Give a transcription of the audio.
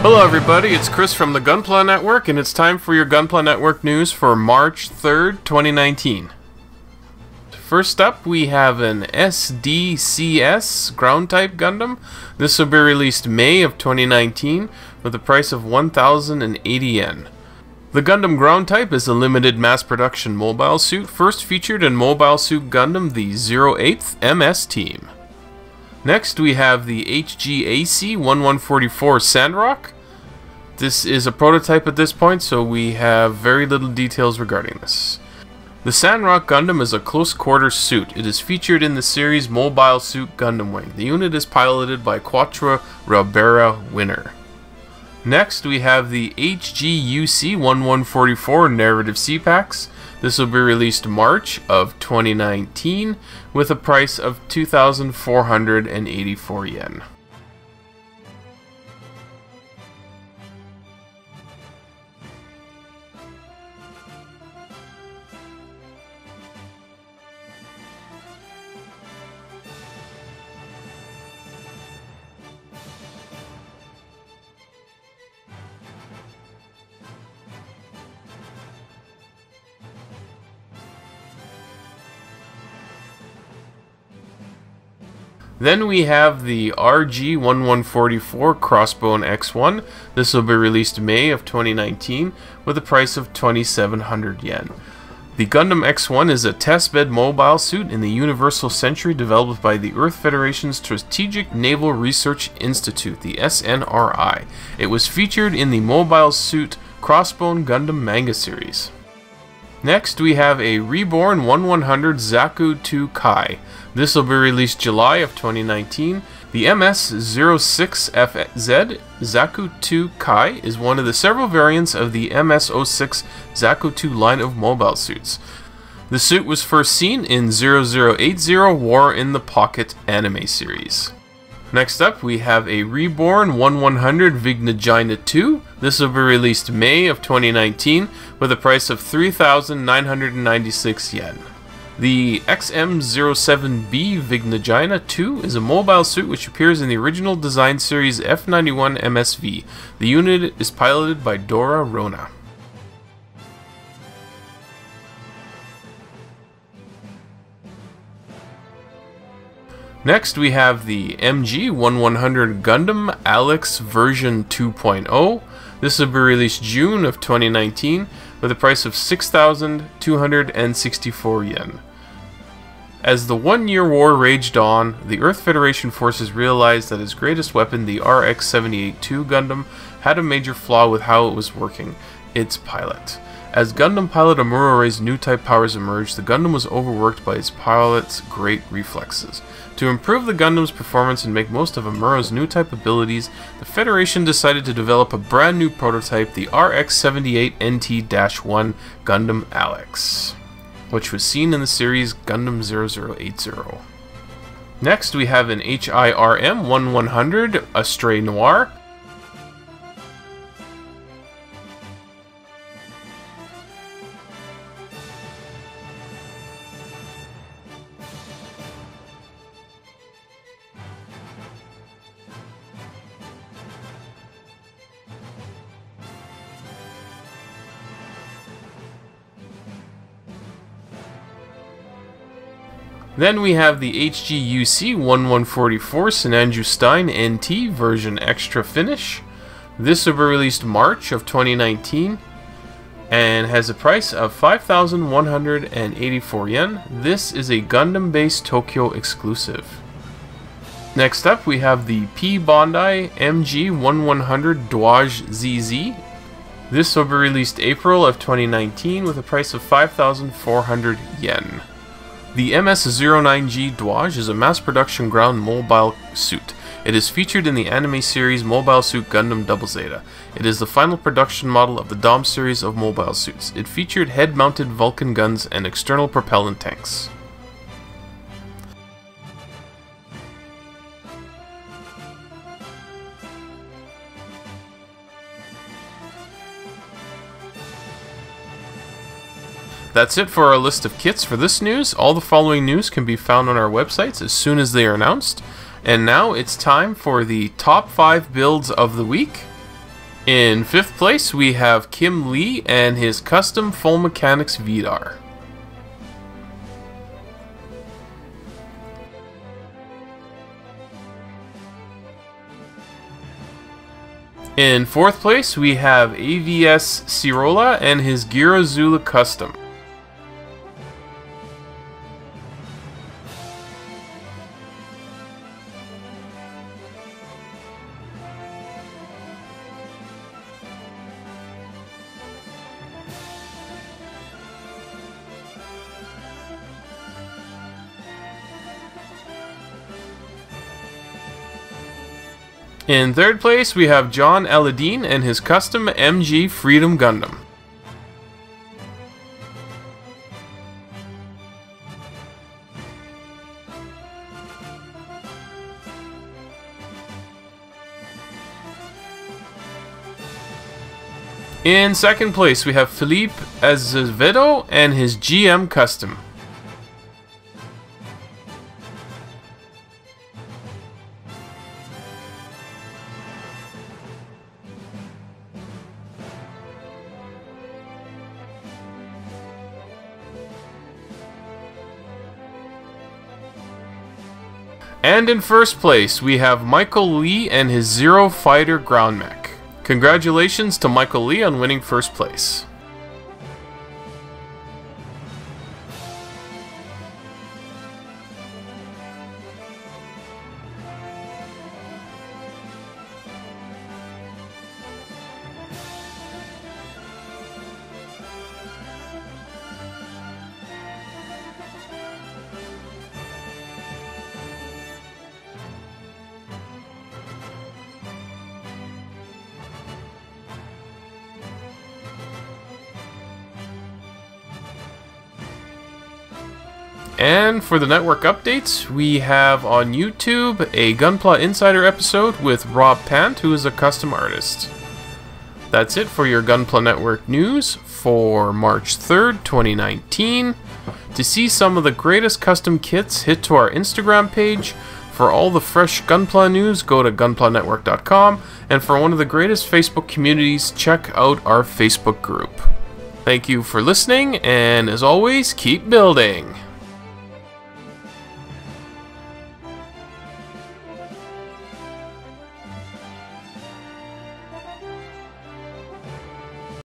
Hello everybody, it's Chris from the Gunpla Network, and it's time for your Gunpla Network news for March 3rd, 2019. First up, we have an SDCS ground-type Gundam. This will be released May of 2019 with a price of 1,080 yen. The Gundam ground type is a limited mass production mobile suit, first featured in Mobile Suit Gundam the 08th MS team. Next we have the HGAC 1144 Sandrock. This is a prototype at this point, so we have very little details regarding this. The Sandrock Gundam is a close-quarter suit. It is featured in the series Mobile Suit Gundam Wing. The unit is piloted by Quattro Rabera Winner. Next, we have the HGUC 1144 Narrative C-Packs. This will be released March of 2019 with a price of 2,484 yen. Then we have the RG1144 Crossbone X1. This will be released May of 2019 with a price of 2,700 yen. The Gundam X1 is a testbed mobile suit in the Universal Century developed by the Earth Federation's Strategic Naval Research Institute, the SNRI. It was featured in the Mobile Suit Crossbone Gundam manga series. Next, we have a Reborn 1100 Zaku 2 Kai. This will be released July of 2019. The MS-06FZ Zaku 2 Kai is one of the several variants of the MS-06 Zaku 2 line of mobile suits. The suit was first seen in 0080 War in the Pocket anime series. Next up, we have a Reborn 1100 Vignagina 2. This will be released May of 2019 with a price of 3,996 yen. The XM07B Vignagina 2 is a mobile suit which appears in the original design series F91 MSV. The unit is piloted by Dora Rona. Next we have the MG1100 Gundam Alex version 2.0. This will be released June of 2019 with a price of 6,264 yen. As the 1-year war raged on, the Earth Federation forces realized that its greatest weapon, the RX-78-2 Gundam, had a major flaw with how it was working: its pilot. As Gundam pilot Amurore's new type powers emerged, the Gundam was overworked by its pilot's great reflexes. To improve the Gundam's performance and make most of Amuro's new type abilities, the Federation decided to develop a brand new prototype, the RX-78NT-1 Gundam Alex, which was seen in the series Gundam 0080. Next we have an HiRem 1100 Astray Noir. Then we have the HGUC 1144 Sinanju Stein NT version extra finish. This will be released March of 2019 and has a price of 5,184 yen. This is a Gundam-based Tokyo exclusive. Next up we have the P Bandai MG 1100 Dwaj ZZ. This will be released April of 2019 with a price of 5,400 yen. The MS-09G Dwaj is a mass-production ground mobile suit. It is featured in the anime series Mobile Suit Gundam Double Zeta. It is the final production model of the DOM series of mobile suits. It featured head-mounted Vulcan guns and external propellant tanks. That's it for our list of kits for this news. All the following news can be found on our websites as soon as they are announced. And now it's time for the top 5 builds of the week. In 5th place, we have Kim Lee and his custom Full Mechanics Vidar. In 4th place, we have AVS Cirola and his Girozula Custom. In 3rd place, we have John Eladine and his custom MG Freedom Gundam. In 2nd place, we have Felipe Azevedo and his GM Custom. And in 1st place, we have Michael Lee and his Zero Fighter Ground Mech. Congratulations to Michael Lee on winning 1st place. And for the network updates, we have on YouTube a Gunpla Insider episode with Rob Pant, who is a custom artist. That's it for your Gunpla Network news for March 3rd, 2019. To see some of the greatest custom kits, hit to our Instagram page. For all the fresh Gunpla news, go to gunplanetwork.com. And for one of the greatest Facebook communities, check out our Facebook group. Thank you for listening, and as always, keep building!